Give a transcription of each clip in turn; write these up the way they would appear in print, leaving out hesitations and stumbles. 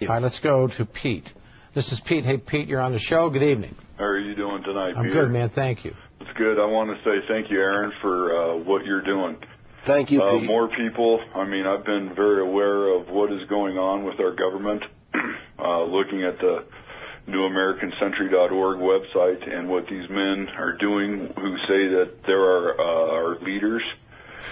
All right, let's go to Pete. This is Pete. Hey, Pete, you're on the show. Good evening. How are you doing tonight, I'm Peter? good, man. Thank you. It's good. I want to say thank you, Aaron, for what you're doing. Thank you, Pete. More people. I mean, I've been very aware of what is going on with our government, looking at the newamericancentury.org website and what these men are doing who say that there are our leaders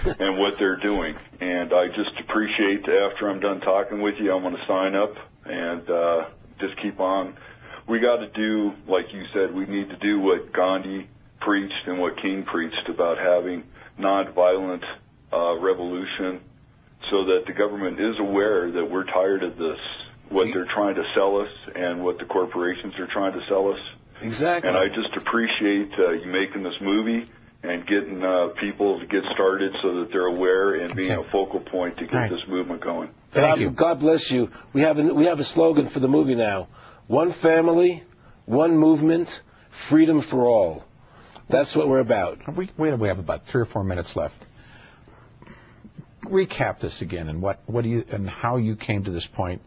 and what they're doing. And I just appreciate, after I'm done talking with you, I'm going to sign up and just keep on. We got to do, like you said, we need to do what Gandhi preached and what King preached about having nonviolent revolution, so that the government is aware that we're tired of this, what they're trying to sell us and what the corporations are trying to sell us. Exactly. And I just appreciate you making this movie and getting people to get started so that they're aware and being a focal point to get this movement going. Thank you. God bless you. We have a slogan for the movie now: one family, one movement, freedom for all. That's what we're about. We have about 3 or 4 minutes left. Recap this again, and what do you and how you came to this point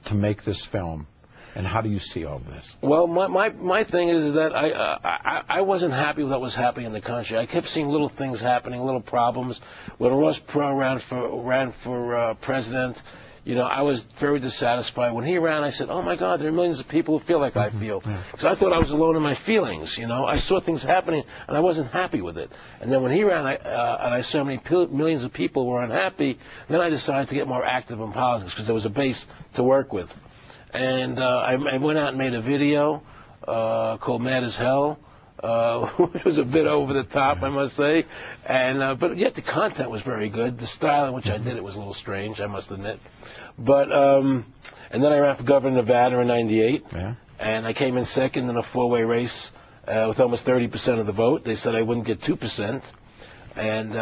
to make this film, and how do you see all of this? Well, my thing is that I wasn't happy with what was happening in the country. I kept seeing little things happening, little problems. When Ross Perot ran for president, you know, I was very dissatisfied. When he ran, I said, oh, my God, there are millions of people who feel like I feel. So I thought I was alone in my feelings, you know. I saw things happening, and I wasn't happy with it. And then when he ran, and I saw how many millions of people were unhappy, then I decided to get more active in politics because there was a base to work with. And I went out and made a video called Mad as Hell, which was a bit over the top, I must say. And but yet the content was very good. The style in which I did it was a little strange, I must admit. But and then I ran for governor of Nevada in '98, and I came in second in a 4-way race with almost 30% of the vote. They said I wouldn't get 2%. And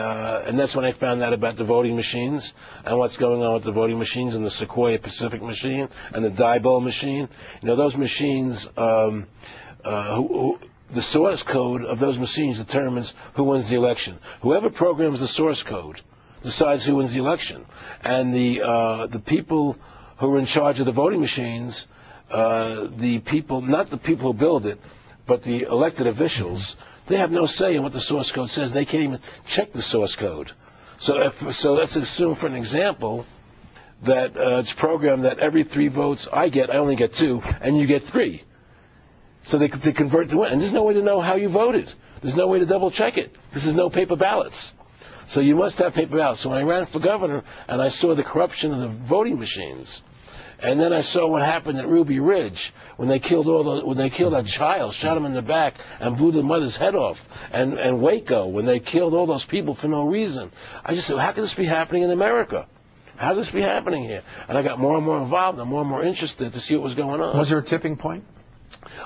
that's when I found out about the voting machines and what's going on with the voting machines and the Sequoia Pacific machine and the Diebold machine. You know, those machines, the source code of those machines determines who wins the election. Whoever programs the source code decides who wins the election. And the people who are in charge of the voting machines, the people, not the people who build it, but the elected officials, they have no say in what the source code says. They can't even check the source code. So let's assume, for an example, that it's programmed that every 3 votes I only get 2, and you get 3. So they convert to win. And there's no way to know how you voted. There's no way to double check it. This is no paper ballots. So you must have paper ballots. So when I ran for governor and I saw the corruption of the voting machines, and then I saw what happened at Ruby Ridge when they killed that child, shot him in the back, and blew the mother's head off, and Waco when they killed all those people for no reason. I just said, how can this be happening in America? How can this be happening here? And I got more and more involved and more interested to see what was going on. Was there a tipping point?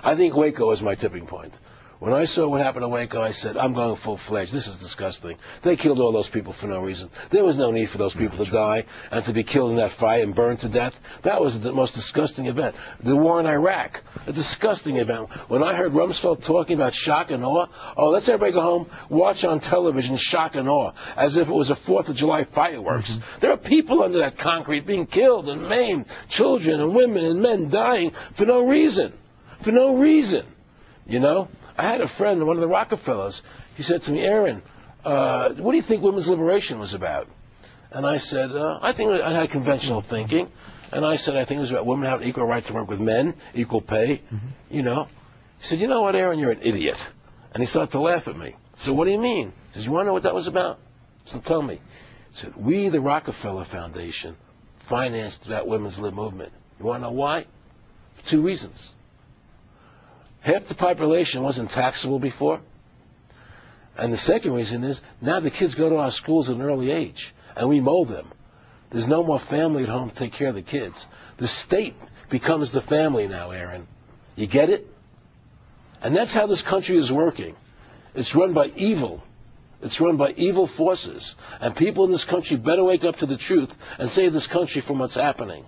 I think Waco was my tipping point. When I saw what happened to Waco, I said, I'm going full-fledged. This is disgusting. They killed all those people for no reason. There was no need for those people to die and to be killed in that fire and burned to death. That was the most disgusting event. The war in Iraq, a disgusting event. When I heard Rumsfeld talking about shock and awe, let's everybody go home, watch on television shock and awe, as if it was a 4th of July fireworks. There are people under that concrete being killed and maimed, children and women and men dying for no reason. For no reason, you know. I had a friend, one of the Rockefellers. He said to me, Aaron, what do you think women's liberation was about? And I said, I think I had conventional thinking. And I said, I think it was about women having equal right to work with men, equal pay, you know. He said, you know what, Aaron, you're an idiot. And he started to laugh at me. So what do you mean? He says, you want to know what that was about? So tell me. He said, we, the Rockefeller Foundation, financed that women's lib movement. You want to know why? For 2 reasons. Half the population wasn't taxable before. And the second reason is, now the kids go to our schools at an early age, and we mold them. There's no more family at home to take care of the kids. The state becomes the family now, Aaron. You get it? And that's how this country is working. It's run by evil. It's run by evil forces. And people in this country better wake up to the truth and save this country from what's happening.